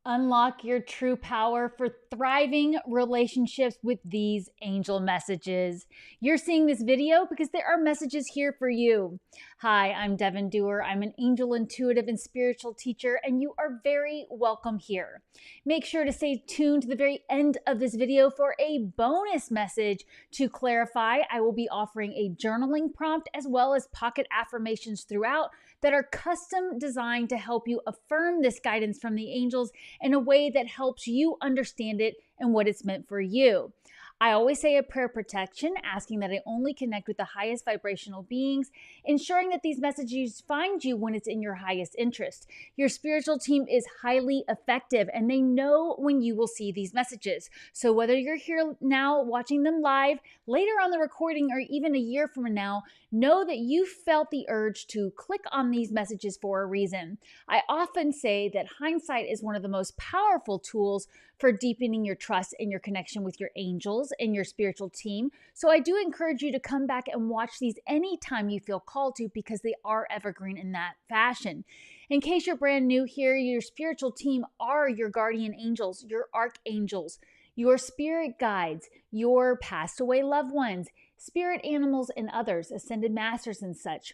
Unlock your true power for thriving relationships with these angel messages. You're seeing this video because there are messages here for you. Hi, I'm Devon. I'm an angel intuitive and spiritual teacher, and you are very welcome here. Make sure to stay tuned to the very end of this video for a bonus message. To clarify, I will be offering a journaling prompt as well as pocket affirmations throughout that are custom designed to help you affirm this guidance from the angels in a way that helps you understand it and what it's meant for you. I always say a prayer protection, asking that I only connect with the highest vibrational beings, ensuring that these messages find you when it's in your highest interest. Your spiritual team is highly effective and they know when you will see these messages. So whether you're here now watching them live, later on the recording, or even a year from now, know that you felt the urge to click on these messages for a reason. I often say that hindsight is one of the most powerful tools for deepening your trust and your connection with your angels and your spiritual team. So I do encourage you to come back and watch these anytime you feel called to, because they are evergreen in that fashion. In case you're brand new here, your spiritual team are your guardian angels, your archangels, your spirit guides, your passed away loved ones, spirit animals, and others, ascended masters and such.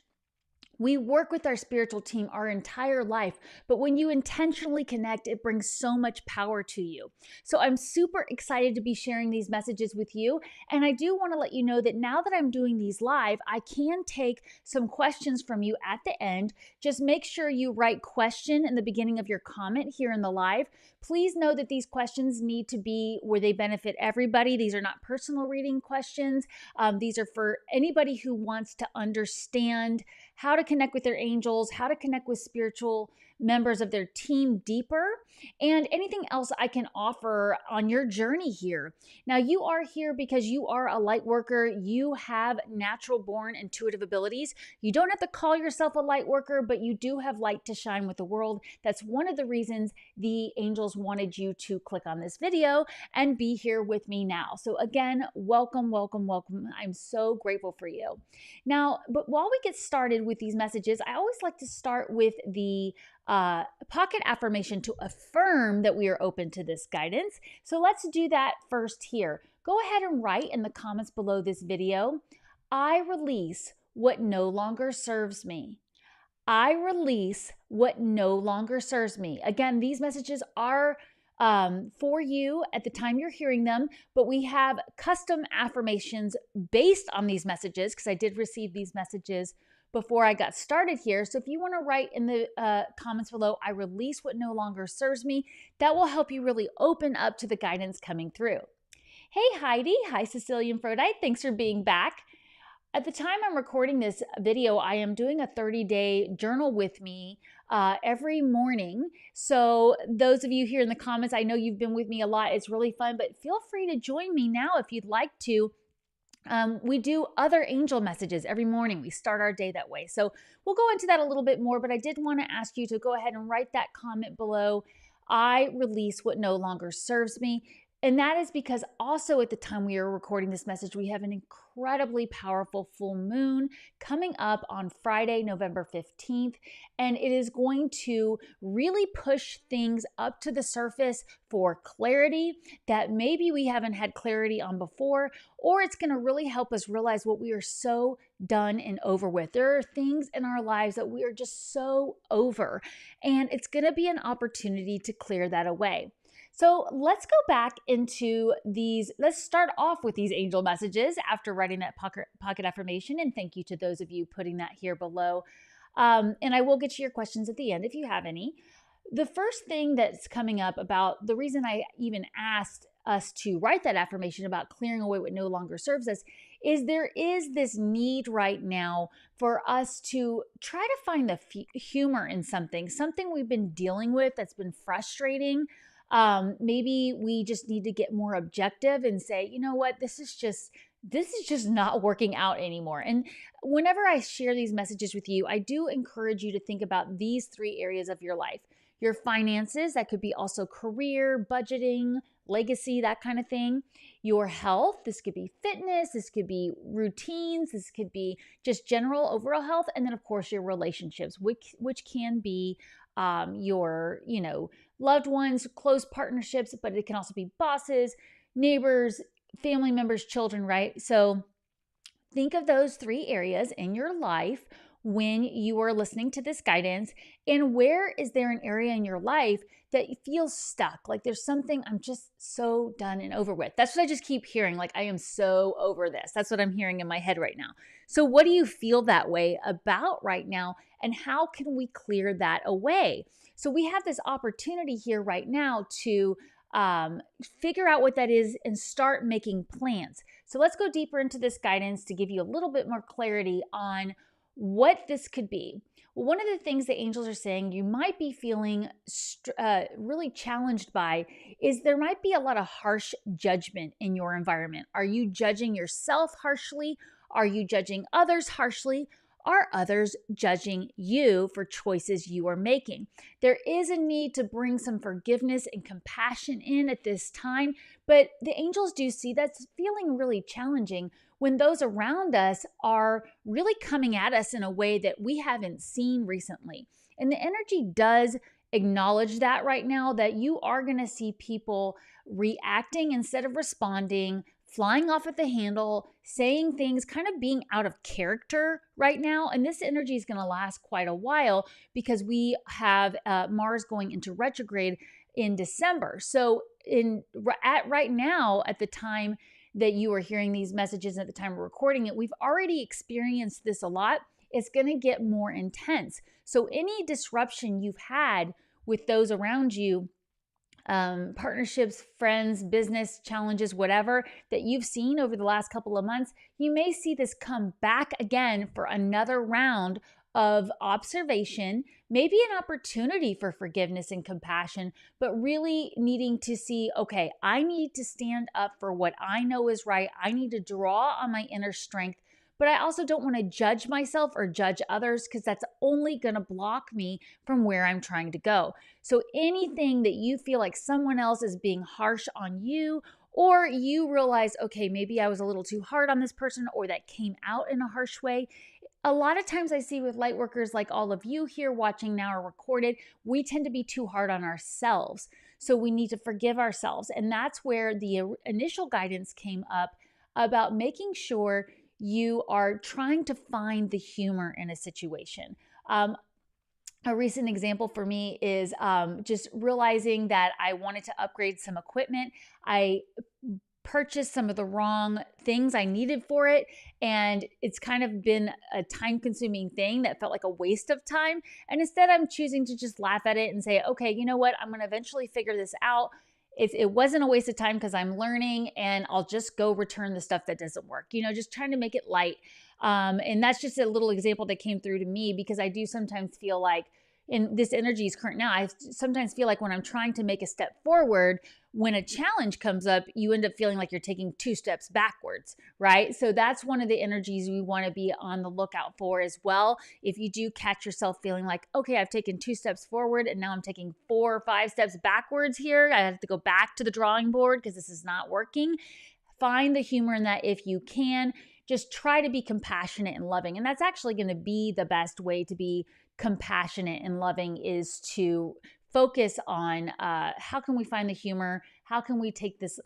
We work with our spiritual team our entire life, but when you intentionally connect, it brings so much power to you. So I'm super excited to be sharing these messages with you. And I do want to let you know that now that I'm doing these live, I can take some questions from you at the end. Just make sure you write question in the beginning of your comment here in the live. Please know that these questions need to be where they benefit everybody. These are not personal reading questions. These are for anybody who wants to understand how to connect with their angels, how to connect with spiritual members of their team deeper, and anything else I can offer on your journey here. Now, you are here because you are a light worker. You have natural born intuitive abilities. You don't have to call yourself a light worker, but you do have light to shine with the world. That's one of the reasons the angels wanted you to click on this video and be here with me now. So again, welcome, welcome, welcome. I'm so grateful for you. Now, but while we get started with these messages, I always like to start with the pocket affirmation to affirm that we are open to this guidance. So let's do that first here. Go ahead and write in the comments below this video, I release what no longer serves me. I release what no longer serves me. Again, these messages are for you at the time you're hearing them, but we have custom affirmations based on these messages because I did receive these messages before I got started here. So if you want to write in the comments below, I release what no longer serves me, that will help you really open up to the guidance coming through. Hey Heidi, hi Sicilian Frodite, thanks for being back. At the time I'm recording this video, I am doing a 30-day journal with me every morning. So those of you here in the comments, I know you've been with me a lot. It's really fun, but feel free to join me now if you'd like to. We do other angel messages every morning. We start our day that way. So we'll go into that a little bit more, but I did want to ask you to go ahead and write that comment below. I release what no longer serves me. And that is because also at the time we are recording this message, we have an incredibly powerful full moon coming up on Friday, November 15th. And it is going to really push things up to the surface for clarity that maybe we haven't had clarity on before, or it's going to really help us realize what we are so done and over with. There are things in our lives that we are just so over, and it's going to be an opportunity to clear that away. So let's go back into these. Let's start off with these angel messages after writing that pocket affirmation. And thank you to those of you putting that here below. And I will get to your questions at the end if you have any. The first thing that's coming up about the reason I even asked us to write that affirmation about clearing away what no longer serves us is there is this need right now for us to try to find the humor in something we've been dealing with that's been frustrating. Maybe we just need to get more objective and say, you know what, this is just not working out anymore. And whenever I share these messages with you, I do encourage you to think about these three areas of your life. Your finances, that could be also career, budgeting, legacy, that kind of thing. Your health, this could be fitness, this could be routines, this could be just general overall health. And then of course your relationships, which can be your, loved ones, close partnerships, but it can also be bosses, neighbors, family members, children, right? So think of those 3 areas in your life when you are listening to this guidance, and where is there an area in your life that feels stuck? Like there's something I'm just so done and over with. That's what I just keep hearing. Like, I am so over this. That's what I'm hearing in my head right now. So what do you feel that way about right now? And how can we clear that away? So we have this opportunity here right now to figure out what that is and start making plans. So let's go deeper into this guidance to give you a little bit more clarity on what this could be. Well, one of the things the angels are saying you might be feeling really challenged by is there might be a lot of harsh judgment in your environment. Are you judging yourself harshly? Are you judging others harshly? Are others judging you for choices you are making? There is a need to bring some forgiveness and compassion in at this time, but the angels do see that's feeling really challenging when those around us are really coming at us in a way that we haven't seen recently. And the energy does acknowledge that right now, that you are going to see people reacting instead of responding, flying off at the handle, saying things, kind of being out of character right now. And this energy is going to last quite a while because we have Mars going into retrograde in December. So right now, at the time that you are hearing these messages, at the time we're recording it, we've already experienced this a lot. It's going to get more intense. So any disruption you've had with those around you, partnerships, friends, business challenges, whatever that you've seen over the last couple of months, you may see this come back again for another round of observation, maybe an opportunity for forgiveness and compassion, but really needing to see, okay, I need to stand up for what I know is right. I need to draw on my inner strength, but I also don't want to judge myself or judge others because that's only going to block me from where I'm trying to go. So anything that you feel like someone else is being harsh on you, or you realize, okay, maybe I was a little too hard on this person, or that came out in a harsh way. A lot of times I see with light workers like all of you here watching now or recorded, we tend to be too hard on ourselves. So we need to forgive ourselves. And that's where the initial guidance came up about making sure you are trying to find the humor in a situation. A recent example for me is just realizing that I wanted to upgrade some equipment. I purchased some of the wrong things I needed for it, and it's kind of been a time-consuming thing that felt like a waste of time. And instead, I'm choosing to just laugh at it and say, okay, you know what? I'm going to eventually figure this out. It wasn't a waste of time because I'm learning, and I'll just go return the stuff that doesn't work, just trying to make it light. And that's just a little example that came through to me because I do sometimes feel like, and this energy is current now, I sometimes feel like when I'm trying to make a step forward, when a challenge comes up, you end up feeling like you're taking 2 steps backwards, right? So that's one of the energies we want to be on the lookout for as well. If you do catch yourself feeling like, okay, I've taken 2 steps forward and now I'm taking 4 or 5 steps backwards here, I have to go back to the drawing board because this is not working. Find the humor in that if you can. Just try to be compassionate and loving. And that's actually going to be the best way to be compassionate and loving, is to focus on how can we find the humor? How can we take this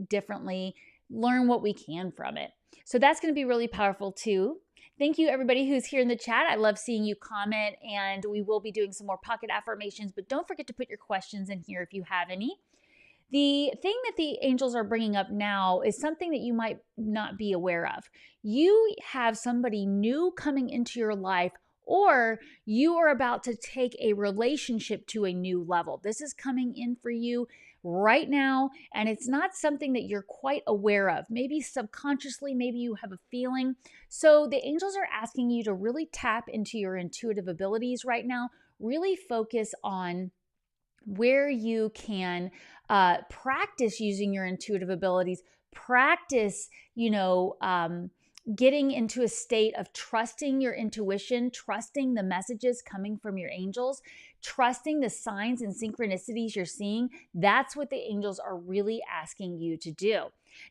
differently? Learn what we can from it. So that's going to be really powerful too. Thank you, everybody who's here in the chat. I love seeing you comment, and we will be doing some more pocket affirmations, but don't forget to put your questions in here if you have any. The thing that the angels are bringing up now is something that you might not be aware of. You have somebody new coming into your life, or you are about to take a relationship to a new level. This is coming in for you right now, and it's not something that you're quite aware of. Maybe subconsciously, maybe you have a feeling. So the angels are asking you to really tap into your intuitive abilities right now. Really focus on where you can practice using your intuitive abilities, practice, getting into a state of trusting your intuition, trusting the messages coming from your angels, trusting the signs and synchronicities you're seeing. That's what the angels are really asking you to do.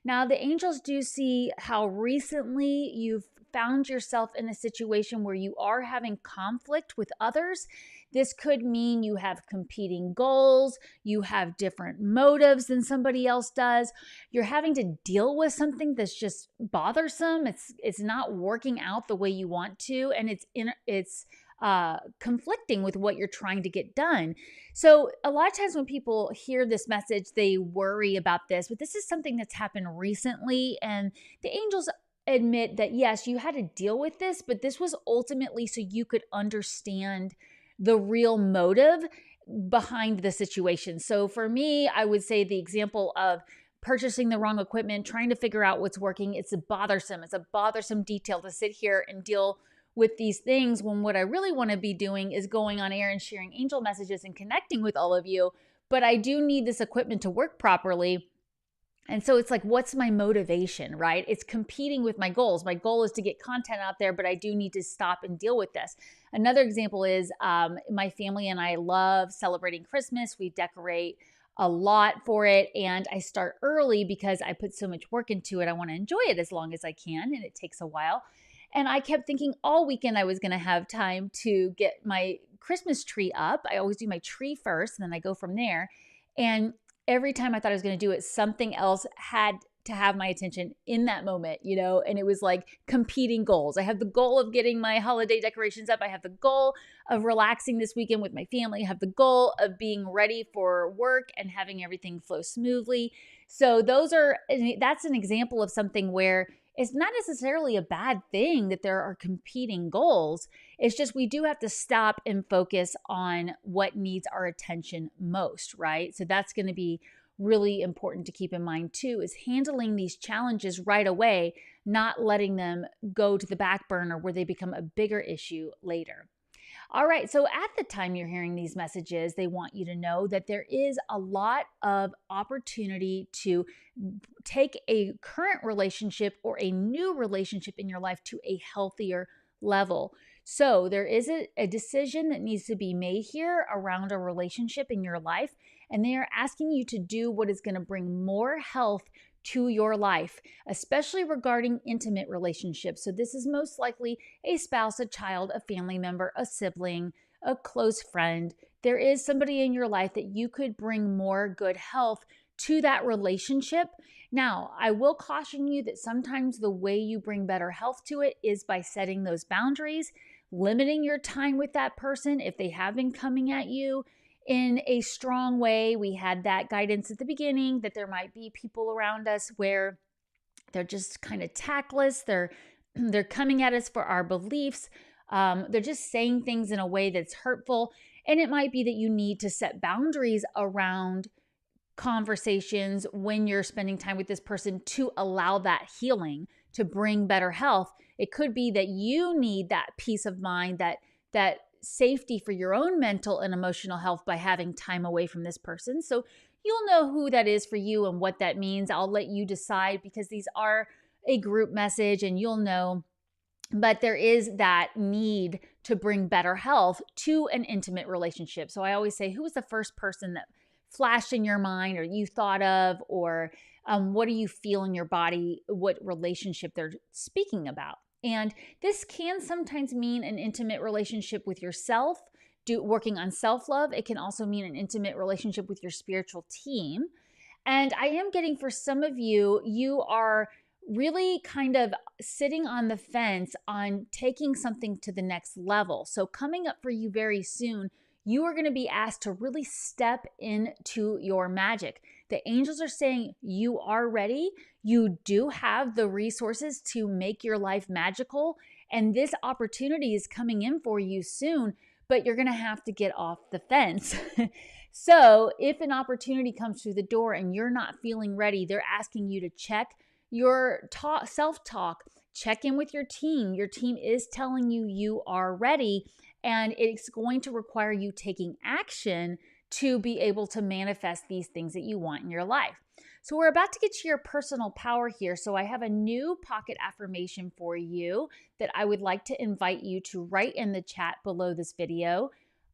Now, the angels do see how recently you've found yourself in a situation where you are having conflict with others. This could mean you have competing goals, you have different motives than somebody else does. You're having to deal with something that's just bothersome. It's not working out the way you want to, and it's conflicting with what you're trying to get done. So a lot of times when people hear this message, they worry about this, but this is something that's happened recently, and the angels admit that yes, you had to deal with this, but this was ultimately so you could understand the real motive behind the situation. So for me, I would say the example of purchasing the wrong equipment, trying to figure out what's working, it's a bothersome detail to sit here and deal with these things when what I really want to be doing is going on air and sharing angel messages and connecting with all of you. But I do need this equipment to work properly. And so it's like, what's my motivation, right? It's competing with my goals. My goal is to get content out there, but I do need to stop and deal with this. Another example is my family and I love celebrating Christmas. We decorate a lot for it, and I start early because I put so much work into it. I want to enjoy it as long as I can, and it takes a while. And I kept thinking all weekend I was going to have time to get my Christmas tree up. I always do my tree first, and then I go from there. And every time I thought I was going to do it, something else had to have my attention in that moment, and it was like competing goals. I have the goal of getting my holiday decorations up. I have the goal of relaxing this weekend with my family. I have the goal of being ready for work and having everything flow smoothly. So that's an example of something where it's not necessarily a bad thing that there are competing goals. It's just we do have to stop and focus on what needs our attention most, right? So that's going to be really important to keep in mind too, is handling these challenges right away, not letting them go to the back burner where they become a bigger issue later. All right, so at the time you're hearing these messages, they want you to know that there is a lot of opportunity to take a current relationship or a new relationship in your life to a healthier level. So there is a decision that needs to be made here around a relationship in your life, and they are asking you to do what is going to bring more health to your life, especially regarding intimate relationships. So this is most likely a spouse, a child, a family member, a sibling, a close friend. There is somebody in your life that you could bring more good health to that relationship. Now, I will caution you that sometimes the way you bring better health to it is by setting those boundaries, limiting your time with that person if they have been coming at you in a strong way. We had that guidance at the beginning that there might be people around us where they're just kind of tactless. They're coming at us for our beliefs. They're just saying things in a way that's hurtful. And it might be that you need to set boundaries around conversations when you're spending time with this person to allow that healing, to bring better health. It could be that you need that peace of mind, that safety for your own mental and emotional health by having time away from this person. So you'll know who that is for you and what that means. I'll let you decide because these are a group message and you'll know. But there is that need to bring better health to an intimate relationship. So I always say, who was the first person that flashed in your mind or you thought of, or what do you feel in your body, what relationship they're speaking about? And this can sometimes mean an intimate relationship with yourself, working on self-love. It can also mean an intimate relationship with your spiritual team. And I am getting, for some of you, you are really kind of sitting on the fence on taking something to the next level. So coming up for you very soon, you are going to be asked to really step into your magic. The angels are saying you are ready. You do have the resources to make your life magical. And this opportunity is coming in for you soon, but you're going to have to get off the fence. So if an opportunity comes through the door and you're not feeling ready, they're asking you to check your self-talk, check in with your team. Your team is telling you you are ready, and it's going to require you taking action to be able to manifest these things that you want in your life. So we're about to get to your personal power here. So I have a new pocket affirmation for you that I would like to invite you to write in the chat below this video.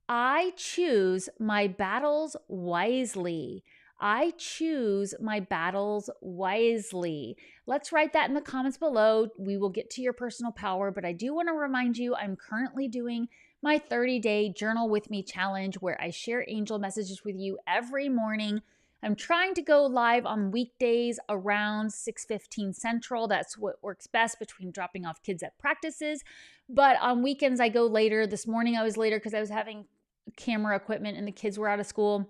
I choose my battles wisely. I choose my battles wisely. Let's write that in the comments below. We will get to your personal power, but I do want to remind you I'm currently doing my 30-day Journal With Me challenge where I share angel messages with you every morning. I'm trying to go live on weekdays around 6:15 Central. That's what works best between dropping off kids at practices. But on weekends, I go later. This morning, I was later because I was having camera equipment and the kids were out of school.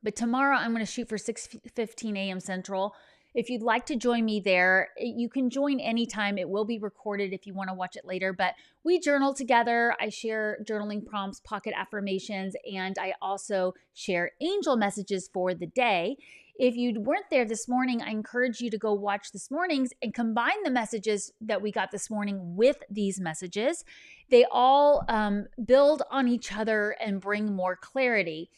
But tomorrow I'm going to shoot for 6:15 a.m. Central. If you'd like to join me there, you can join anytime. It will be recorded if you want to watch it later. But we journal together. I share journaling prompts, pocket affirmations, and I also share angel messages for the day. If you weren't there this morning, I encourage you to go watch this morning's and combine the messages that we got this morning with these messages. They all build on each other and bring more clarity.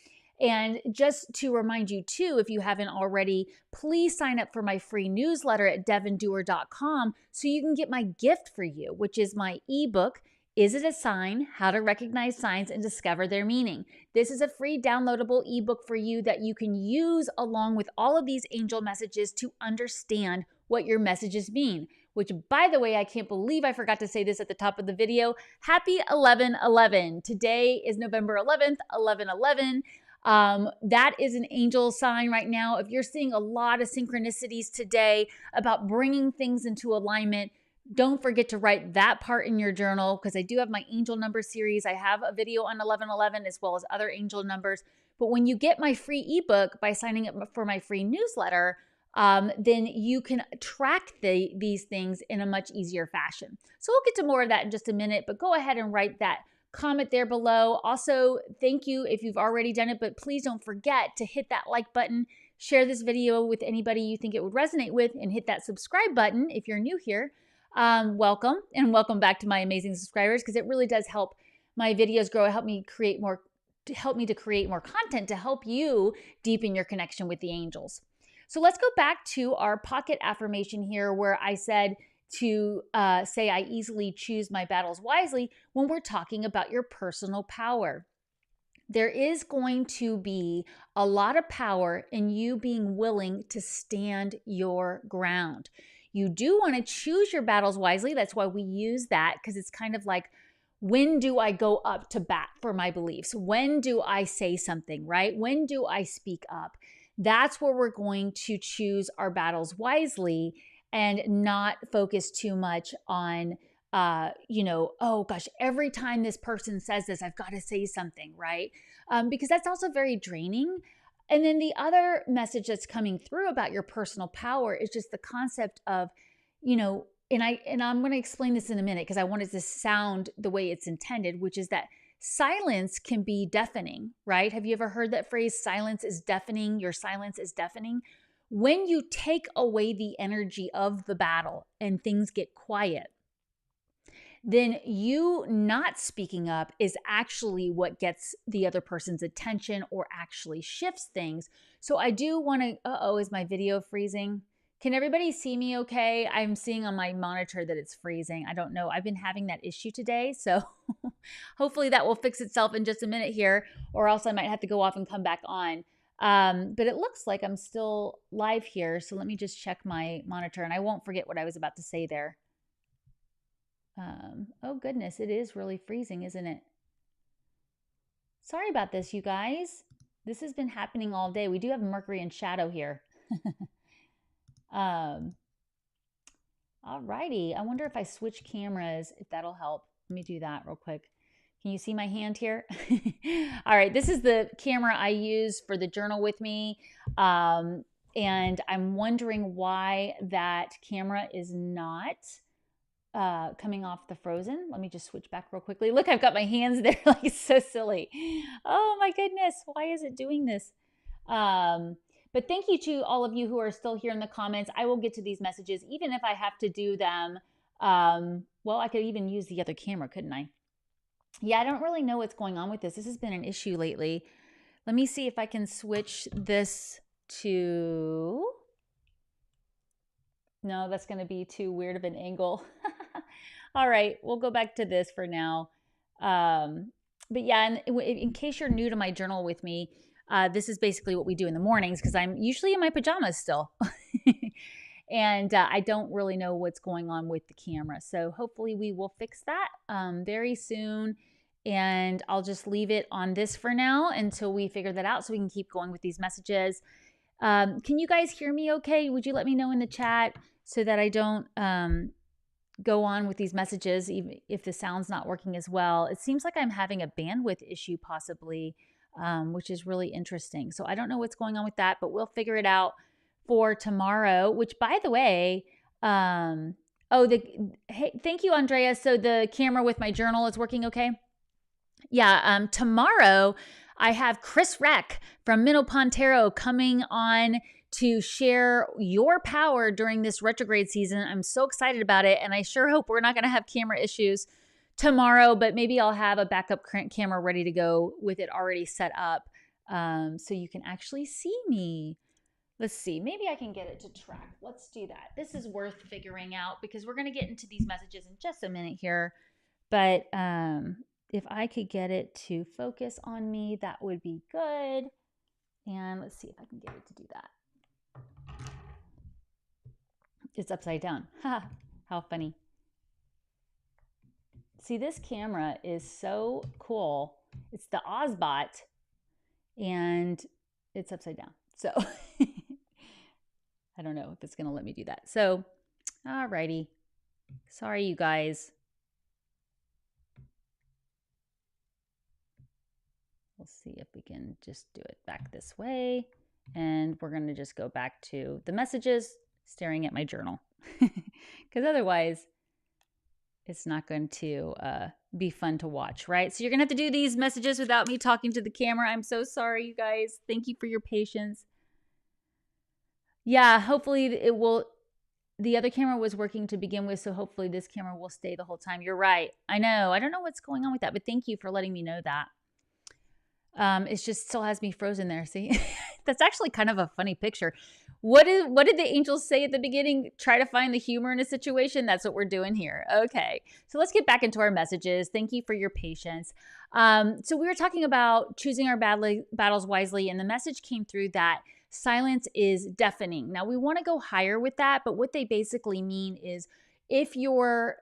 And just to remind you too, if you haven't already, please sign up for my free newsletter at devondoer.com so you can get my gift for you, which is my ebook, Is It a Sign? How to Recognize Signs and Discover Their Meaning. This is a free downloadable ebook for you that you can use along with all of these angel messages to understand what your messages mean. Which, by the way, I can't believe I forgot to say this at the top of the video. Happy 11/11. Today is November 11th, 11/11. That is an angel sign right now. If you're seeing a lot of synchronicities today about bringing things into alignment, don't forget to write that part in your journal because I do have my angel number series. I have a video on 11/11 as well as other angel numbers. But when you get my free ebook by signing up for my free newsletter, then you can track these things in a much easier fashion. So we'll get to more of that in just a minute, but go ahead and write that comment there below. Also, thank you if you've already done it, but please don't forget to hit that like button, share this video with anybody you think it would resonate with, and hit that subscribe button if you're new here. Welcome, and welcome back to my amazing subscribers because it really does help my videos grow, help me to create more content to help you deepen your connection with the angels. So let's go back to our pocket affirmation here where I said to say I easily choose my battles wisely when we're talking about your personal power. There is going to be a lot of power in you being willing to stand your ground. You do want to choose your battles wisely. That's why we use that, because it's kind of like, when do I go up to bat for my beliefs? When do I say something, right? When do I speak up? That's where we're going to choose our battles wisely and not focus too much on, oh gosh, every time this person says this, I've got to say something, right? Because that's also very draining. And then the other message that's coming through about your personal power is just the concept of, and I'm going to explain this in a minute because I want it to sound the way it's intended, which is that silence can be deafening, right? Have you ever heard that phrase, silence is deafening, your silence is deafening? When you take away the energy of the battle and things get quiet, then you not speaking up is actually what gets the other person's attention or actually shifts things. So I do want to, is my video freezing? Can everybody see me okay? I'm seeing on my monitor that it's freezing. I don't know. I've been having that issue today. So hopefully that will fix itself in just a minute here, or else I might have to go off and come back on. But it looks like I'm still live here. So let me just check my monitor and I won't forget what I was about to say there. Oh goodness, it is really freezing, isn't it? Sorry about this, you guys. This has been happening all day. We do have Mercury in shadow here. All righty. I wonder if I switch cameras, if that'll help. Let me do that real quick. Can you see my hand here? All right. This is the camera I use for the Journal With Me. And I'm wondering why that camera is not coming off the frozen. Let me just switch back real quickly. Look, I've got my hands there. Like, it's so silly. Oh my goodness. Why is it doing this? But thank you to all of you who are still here in the comments. I will get to these messages, even if I have to do them. Well, I could even use the other camera, couldn't I? Yeah, I don't really know what's going on with this. This has been an issue lately. Let me see if I can switch this to No, that's going to be too weird of an angle. All right, we'll go back to this for now. But yeah, in case you're new to my journal with me, this is basically what we do in the mornings because I'm usually in my pajamas still. And I don't really know what's going on with the camera. So hopefully we will fix that very soon. And I'll just leave it on this for now until we figure that out so we can keep going with these messages. Can you guys hear me okay? Would you let me know in the chat so that I don't go on with these messages even if the sound's not working as well? It seems like I'm having a bandwidth issue possibly, which is really interesting. So I don't know what's going on with that, but we'll figure it out for tomorrow, which by the way, hey, thank you, Andrea. So the camera with my journal is working okay? Yeah, tomorrow I have Chris Reck from Minnow Pontero coming on to share your power during this retrograde season. I'm so excited about it, and I sure hope we're not going to have camera issues tomorrow, but maybe I'll have a backup camera ready to go with it already set up so you can actually see me. Let's see, maybe I can get it to track. Let's do that. This is worth figuring out because we're going to get into these messages in just a minute here, but if I could get it to focus on me, that would be good. And let's see if I can get it to do that. It's upside down. Ha, how funny. See, this camera is so cool. It's the Ozbot and it's upside down. So I don't know if it's going to let me do that. So, alrighty. Sorry, you guys. We'll see if we can just do it back this way. And we're going to just go back to the messages, staring at my journal. Because otherwise, it's not going to be fun to watch, right? So you're going to have to do these messages without me talking to the camera. I'm so sorry, you guys. Thank you for your patience. Yeah, hopefully it will. The other camera was working to begin with, so hopefully this camera will stay the whole time. You're right. I know. I don't know what's going on with that, but thank you for letting me know that. It just still has me frozen there. See, that's actually kind of a funny picture. What did the angels say at the beginning? Try to find the humor in a situation. That's what we're doing here. Okay, so let's get back into our messages. Thank you for your patience. So we were talking about choosing our battles wisely, and the message came through that silence is deafening. Now we want to go higher with that, but what they basically mean is if you're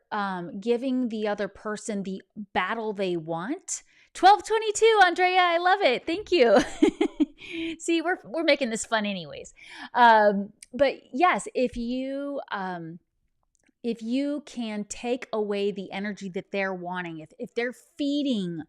giving the other person the battle they want. 1222, Andrea, I love it. Thank you. See, we're making this fun anyways. But yes, if you can take away the energy that they're wanting, if they're feeding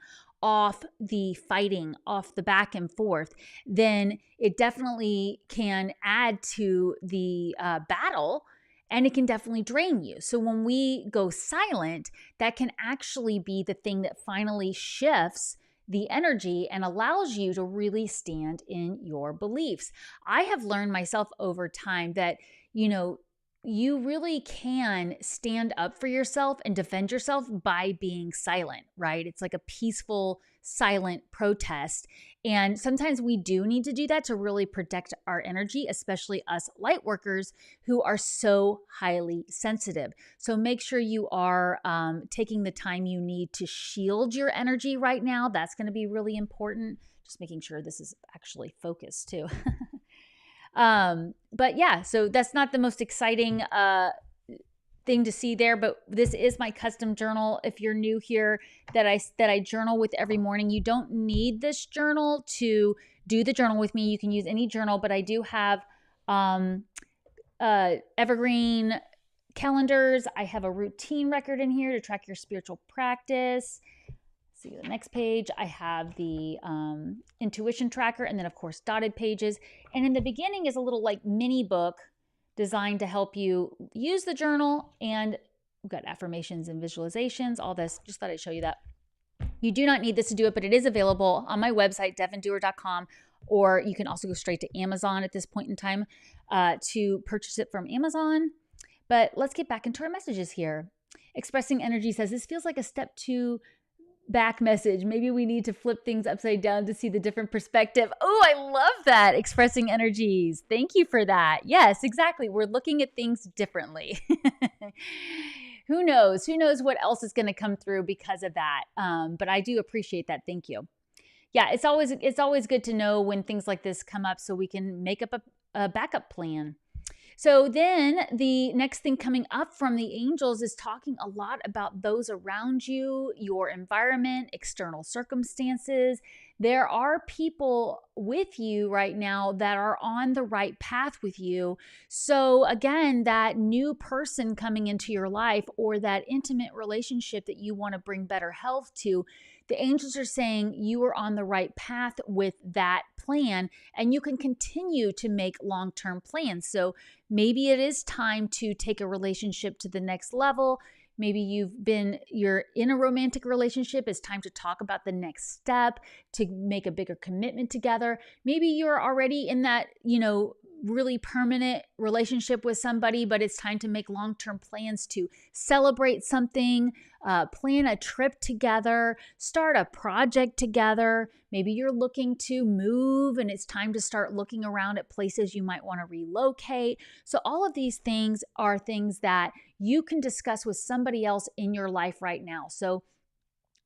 off the fighting, off the back and forth, then it definitely can add to the battle. And it can definitely drain you. So when we go silent, that can actually be the thing that finally shifts the energy and allows you to really stand in your beliefs. I have learned myself over time that, you really can stand up for yourself and defend yourself by being silent, right? It's like a peaceful, silent protest. And sometimes we do need to do that to really protect our energy, especially us light workers who are so highly sensitive. So make sure you are taking the time you need to shield your energy right now. That's going to be really important. Just making sure this is actually focused too. But yeah, so that's not the most exciting thing to see there, but this is my custom journal. If you're new here, that I journal with every morning. You don't need this journal to do the journal with me. You can use any journal, but I do have evergreen calendars. I have a routine record in here to track your spiritual practice. See the next page, I have the intuition tracker, and then of course dotted pages. And in the beginning is a little like mini book designed to help you use the journal, and we've got affirmations and visualizations, all this. Just thought I'd show you that. You do not need this to do it, but it is available on my website, devondoer.com, or you can also go straight to Amazon at this point in time to purchase it from Amazon. But let's get back into our messages here. Expressing Energy says, this feels like a step to back message. Maybe we need to flip things upside down to see the different perspective. Oh, I love that. Expressing energies. Thank you for that. Yes, exactly. We're looking at things differently. Who knows? Who knows what else is going to come through because of that? But I do appreciate that. Thank you. Yeah, it's always good to know when things like this come up so we can make up a backup plan. So then the next thing coming up from the angels is talking a lot about those around you, your environment, external circumstances. There are people with you right now that are on the right path with you. So again, that new person coming into your life or that intimate relationship that you want to bring better health to, the angels are saying you are on the right path with that plan and you can continue to make long-term plans. So maybe it is time to take a relationship to the next level. Maybe you're in a romantic relationship. It's time to talk about the next step to make a bigger commitment together. Maybe you're already in that, really permanent relationship with somebody, but it's time to make long-term plans to celebrate something, plan a trip together, start a project together. Maybe you're looking to move and it's time to start looking around at places you might want to relocate. So all of these things are things that you can discuss with somebody else in your life right now. So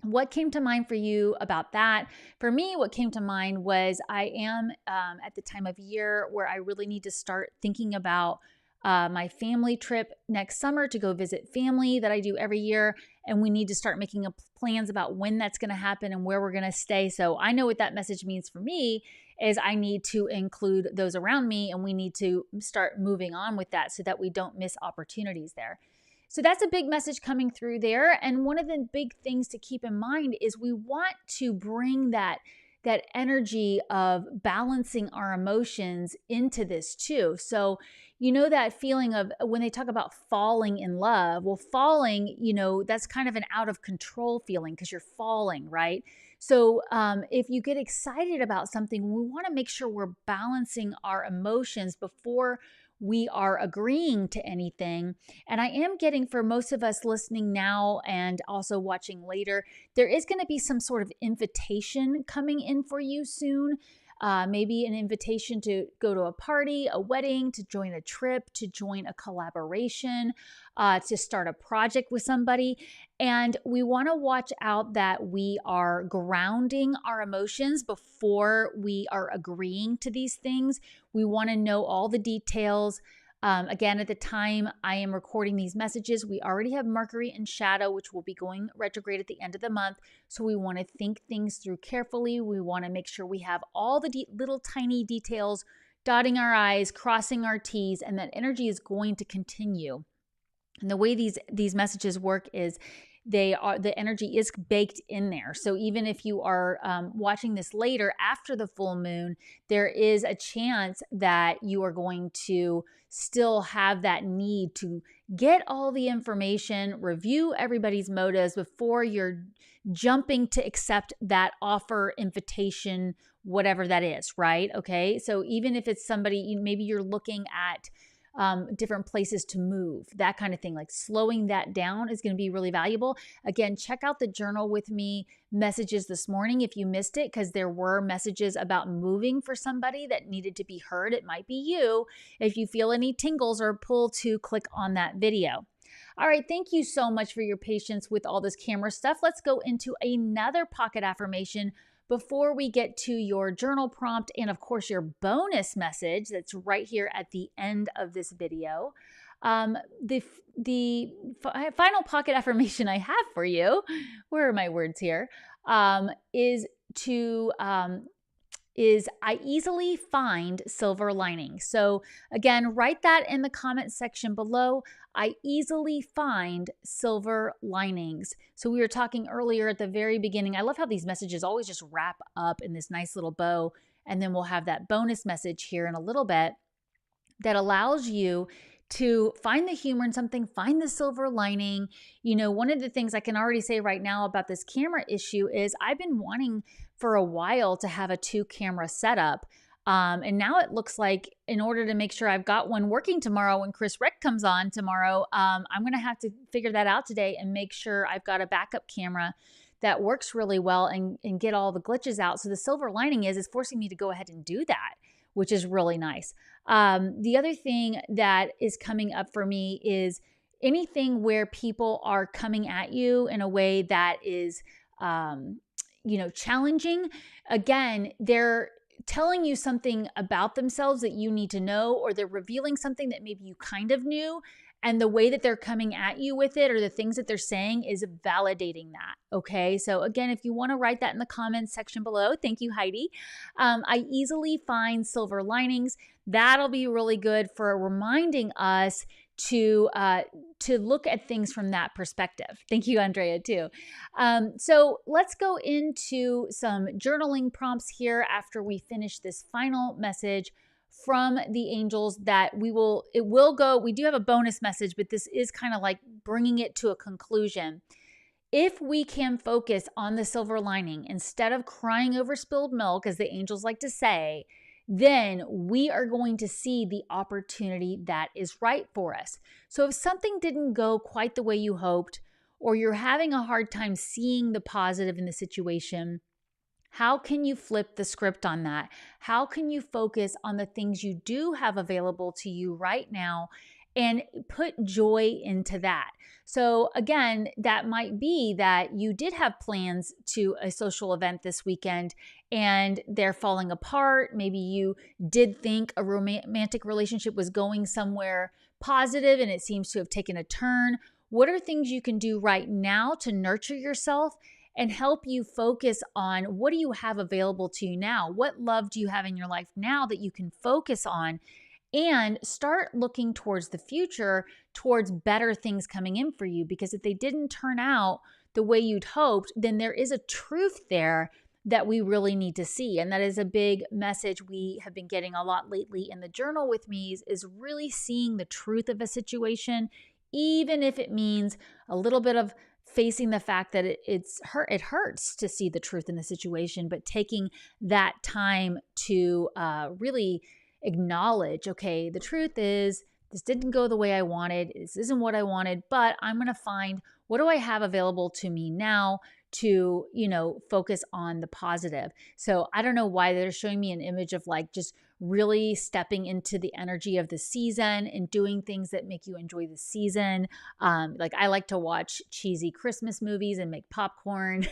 what came to mind for you about that? For me, what came to mind was I am at the time of year where I really need to start thinking about my family trip next summer to go visit family that I do every year. And we need to start making plans about when that's going to happen and where we're going to stay. So I know what that message means for me is I need to include those around me and we need to start moving on with that so that we don't miss opportunities there. So that's a big message coming through there. And one of the big things to keep in mind is we want to bring that energy of balancing our emotions into this too. So, that feeling of when they talk about falling in love, well, falling, that's kind of an out of control feeling because you're falling, right? So if you get excited about something, we want to make sure we're balancing our emotions before we are agreeing to anything. And I am getting, for most of us listening now and also watching later, there is going to be some sort of invitation coming in for you soon. Maybe an invitation to go to a party, a wedding, to join a trip, to join a collaboration, to start a project with somebody. And we want to watch out that we are grounding our emotions before we are agreeing to these things. We want to know all the details. Again, at the time I am recording these messages, we already have Mercury in shadow, which will be going retrograde at the end of the month. So we want to think things through carefully. We want to make sure we have all the little tiny details, dotting our I's, crossing our T's, and that energy is going to continue. And the way these messages work is the energy is baked in there. So even if you are watching this later after the full moon, there is a chance that you are going to still have that need to get all the information, review everybody's motives before you're jumping to accept that offer, invitation, whatever that is, right? Okay. So even if it's somebody, maybe you're looking at different places to move, that kind of thing, like slowing that down is going to be really valuable. Again, check out the journal with me messages this morning if you missed it, because there were messages about moving for somebody that needed to be heard. It might be you. If you feel any tingles or pull to click on that video. All right, thank you so much for your patience with all this camera stuff. Let's go into another pocket affirmation before we get to your journal prompt and, of course, your bonus message that's right here at the end of this video. The final pocket affirmation I have for you, where are my words here, is I easily find silver linings. So again, write that in the comment section below. I easily find silver linings. So we were talking earlier at the very beginning. I love how these messages always just wrap up in this nice little bow. And then we'll have that bonus message here in a little bit that allows you to find the humor in something, find the silver lining. One of the things I can already say right now about this camera issue is I've been wanting for a while to have a 2-camera setup. And now it looks like in order to make sure I've got one working tomorrow when Chris Reck comes on tomorrow, I'm going to have to figure that out today and make sure I've got a backup camera that works really well and get all the glitches out. So the silver lining is forcing me to go ahead and do that, which is really nice. The other thing that is coming up for me is anything where people are coming at you in a way that is, challenging. Again, they're telling you something about themselves that you need to know, or they're revealing something that maybe you kind of knew. And the way that they're coming at you with it, or the things that they're saying, is validating that. Okay. So again, if you want to write that in the comments section below, thank you, Heidi. I easily find silver linings. That'll be really good for reminding us to look at things from that perspective. Thank you, Andrea, too. So let's go into some journaling prompts here after we finish this final message from the angels that we do have a bonus message, but this is kind of like bringing it to a conclusion. If we can focus on the silver lining instead of crying over spilled milk, as the angels like to say, then we are going to see the opportunity that is right for us. So if something didn't go quite the way you hoped, or you're having a hard time seeing the positive in the situation, how can you flip the script on that? How can you focus on the things you do have available to you right now and put joy into that? So again, that might be that you did have plans to a social event this weekend and they're falling apart. Maybe you did think a romantic relationship was going somewhere positive and it seems to have taken a turn. What are things you can do right now to nurture yourself and help you focus on what do you have available to you now? What love do you have in your life now that you can focus on? And start looking towards the future, towards better things coming in for you. Because if they didn't turn out the way you'd hoped, then there is a truth there that we really need to see. And that is a big message we have been getting a lot lately in the Journal with Me's, is really seeing the truth of a situation, even if it means a little bit of facing the fact that it hurts to see the truth in the situation, but taking that time to really acknowledge, okay, the truth is this didn't go the way I wanted. This isn't what I wanted, but I'm going to find what do I have available to me now to, focus on the positive. So I don't know why they're showing me an image of like just really stepping into the energy of the season and doing things that make you enjoy the season. Like I like to watch cheesy Christmas movies and make popcorn.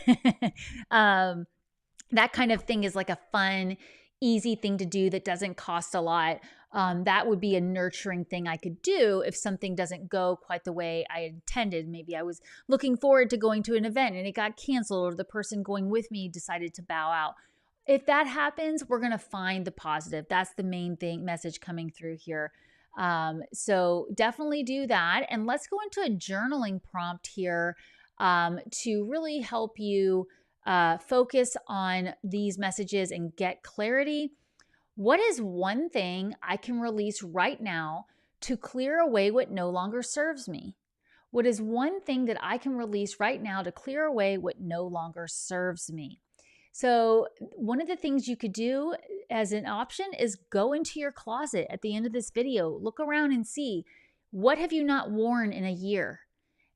That kind of thing is like a fun, easy thing to do that doesn't cost a lot. That would be a nurturing thing I could do if something doesn't go quite the way I intended. Maybe I was looking forward to going to an event and it got canceled, or the person going with me decided to bow out. If that happens, we're going to find the positive. That's the main message coming through here. So definitely do that. And let's go into a journaling prompt here to really help you focus on these messages and get clarity. What is one thing I can release right now to clear away what no longer serves me? What is one thing that I can release right now to clear away what no longer serves me? So one of the things you could do as an option is go into your closet at the end of this video. Look around and see, what have you not worn in a year?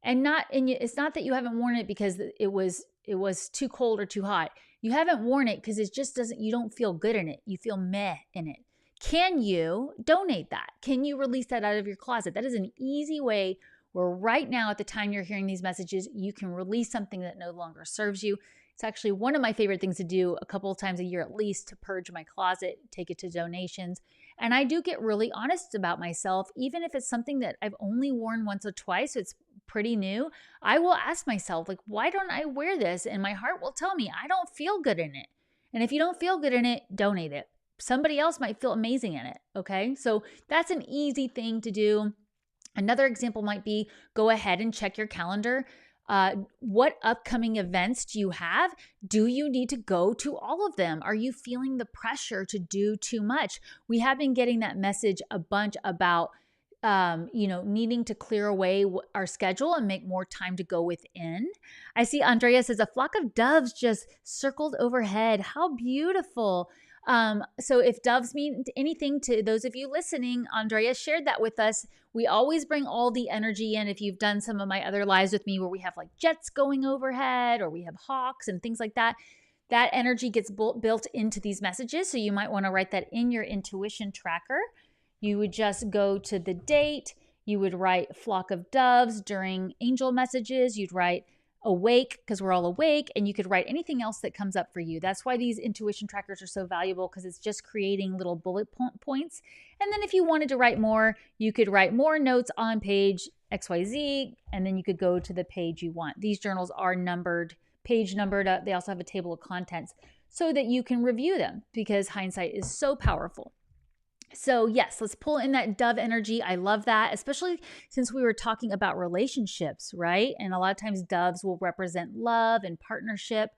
And it's not that you haven't worn it because it was too cold or too hot. You haven't worn it because you don't feel good in it. You feel meh in it. Can you donate that? Can you release that out of your closet? That is an easy way where right now at the time you're hearing these messages, you can release something that no longer serves you. It's actually one of my favorite things to do a couple of times a year at least, to purge my closet, take it to donations. And I do get really honest about myself, even if it's something that I've only worn once or twice, so it's pretty new. I will ask myself, like, why don't I wear this? And my heart will tell me I don't feel good in it. And if you don't feel good in it, donate it. Somebody else might feel amazing in it. Okay. So that's an easy thing to do. Another example might be go ahead and check your calendar. What upcoming events do you have? Do you need to go to all of them? Are you feeling the pressure to do too much? We have been getting that message a bunch about needing to clear away our schedule and make more time to go within. I see Andrea says a flock of doves just circled overhead. How beautiful. So if doves mean anything to those of you listening, Andrea shared that with us. We always bring all the energy in. If you've done some of my other lives with me where we have like jets going overhead or we have hawks and things like that, that energy gets built into these messages. So you might want to write that in your intuition tracker. You would just go to the date. You would write flock of doves during angel messages. You'd write awake because we're all awake, and you could write anything else that comes up for you. That's why these intuition trackers are so valuable, because it's just creating little bullet points. And then if you wanted to write more, you could write more notes on page XYZ, and then you could go to the page you want. These journals are numbered, page numbered. They also have a table of contents so that you can review them, because hindsight is so powerful. So yes, let's pull in that dove energy. I love that, especially since we were talking about relationships, right? And a lot of times doves will represent love and partnership.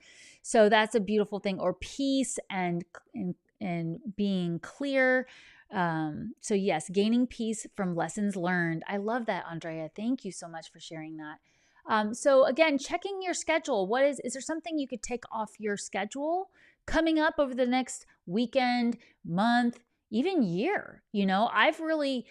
So that's a beautiful thing, or peace and being clear. So yes, gaining peace from lessons learned. I love that, Andrea. Thank you so much for sharing that. So again, checking your schedule. Is there something you could take off your schedule coming up over the next weekend, month, even year? I've really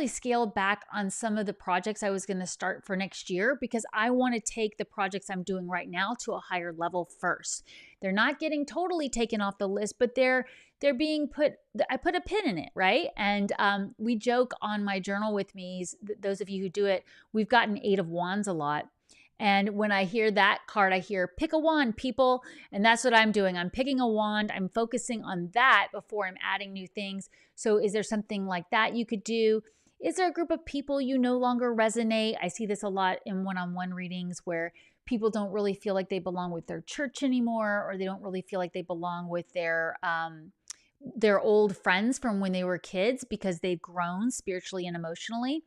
scaled back on some of the projects I was going to start for next year, because I want to take the projects I'm doing right now to a higher level first. They're not getting totally taken off the list, but they're being I put a pin in it, right? And we joke on my journal with me, those of you who do it, we've gotten 8 of Wands a lot. And when I hear that card, I hear pick a wand, people. And that's what I'm doing. I'm picking a wand. I'm focusing on that before I'm adding new things. So is there something like that you could do? Is there a group of people you no longer resonate? I see this a lot in one-on-one readings where people don't really feel like they belong with their church anymore, or they don't really feel like they belong with their old friends from when they were kids, because they've grown spiritually and emotionally.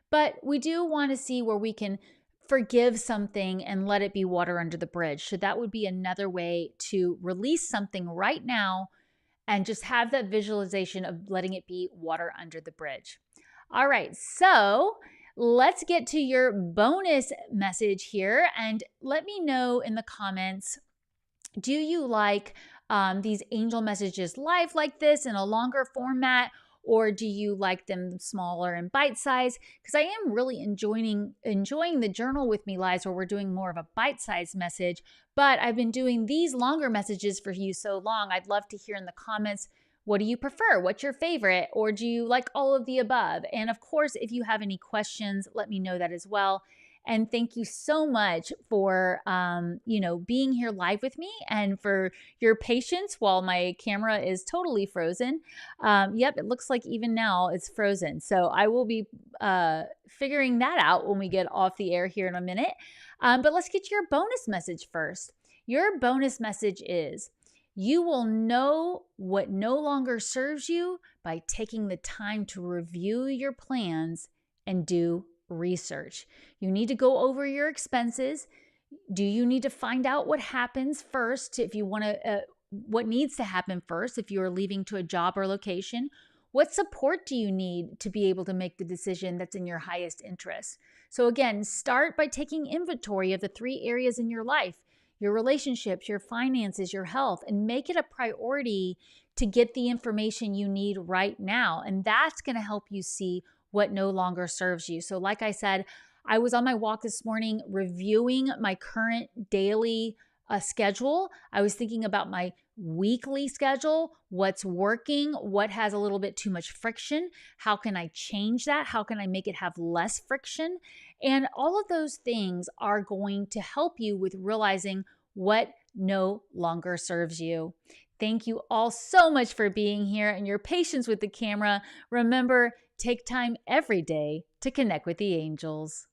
But we do want to see where we can forgive something and let it be water under the bridge. So that would be another way to release something right now and just have that visualization of letting it be water under the bridge. All right, so let's get to your bonus message here, and let me know in the comments, do you like these angel messages live like this in a longer format, or do you like them smaller and bite size? Because I am really enjoying the Journal with Me lives where we're doing more of a bite size message, but I've been doing these longer messages for you so long. I'd love to hear in the comments, what do you prefer? What's your favorite? Or do you like all of the above? And of course, if you have any questions, let me know that as well. And thank you so much for, being here live with me, and for your patience while my camera is totally frozen. Yep, it looks like even now it's frozen. So I will be figuring that out when we get off the air here in a minute. But let's get to your bonus message first. Your bonus message is, you will know what no longer serves you by taking the time to review your plans and do research. You need to go over your expenses. Do you need to find out what happens first if you want to, what needs to happen first if you are leaving to a job or location? What support do you need to be able to make the decision that's in your highest interest? So again, start by taking inventory of the 3 areas in your life: your relationships, your finances, your health, and make it a priority to get the information you need right now. And that's going to help you see what no longer serves you. So like I said, I was on my walk this morning reviewing my current daily schedule. I was thinking about my weekly schedule, what's working, what has a little bit too much friction, how can I change that, how can I make it have less friction? And all of those things are going to help you with realizing what no longer serves you. Thank you all so much for being here and your patience with the camera. Remember, take time every day to connect with the angels.